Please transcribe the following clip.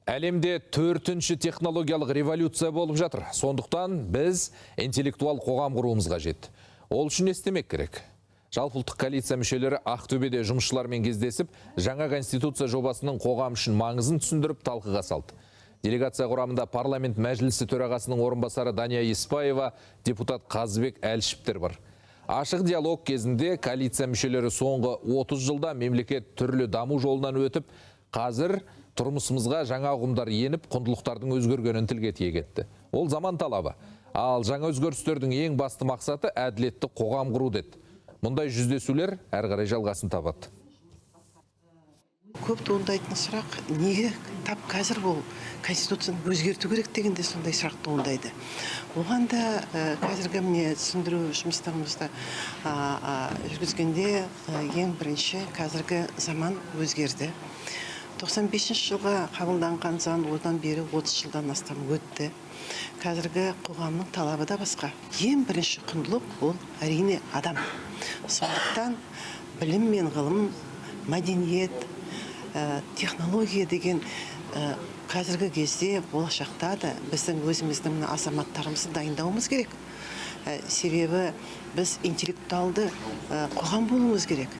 Әлемде 4-ші технологиялық революция болып жатыр. Сондықтан біз интеллектуал қоғам құруымыз қажет. Ол үшін не істемек керек? Жалпыұлттық коалиция мүшелері Ақтөбеде жұмысшылармен кездесіп, жаңа конституция жобасының қоғам үшін маңызын түсіндіріп талқыға салды. Делегация құрамында парламент мәжілісі төрағасының орынбасары Дания Еспаева, депутат Қазыбек Әлшіптер бар. Ашық диалог кезінде коалиция мүшелері соңғы 30 жылда мемлекет түрлі даму жолынан өтіп, қазір тұрмысымызға жаңа ұғымдар еніп, құндылықтардың өзгергенін тілге тиек етті. Ол заман талабы. Ал жаңа өзгерістердің ең басты мақсаты әділетті қоғам құру деді. Мұндай жүздесулер әрі қарай жалғасын табады. Көп туындайтын сұрақ, неге тап қазір бұл конституцияны өзгерту керек дегенде сондай сұрақ туындайды. Оған да қазіргі міне түсіндіру жұмыстарымызды жүргізгенде ең бірінші қазіргі заман өзгерді. 95 жылға қабылданған заң одан бері 30 жылдан астам өтті. Қазіргі қоғамның талабы да басқа. Ең бірінші құндылық ол әрине адам. Сондықтан білім мен ғылым, мәдениет, технология деген қазіргі кезде болашақта да біздің өзіміздің азаматтарымызды дайындауымыз керек. Себебі біз интеллектуалды қоғам болуымыз керек.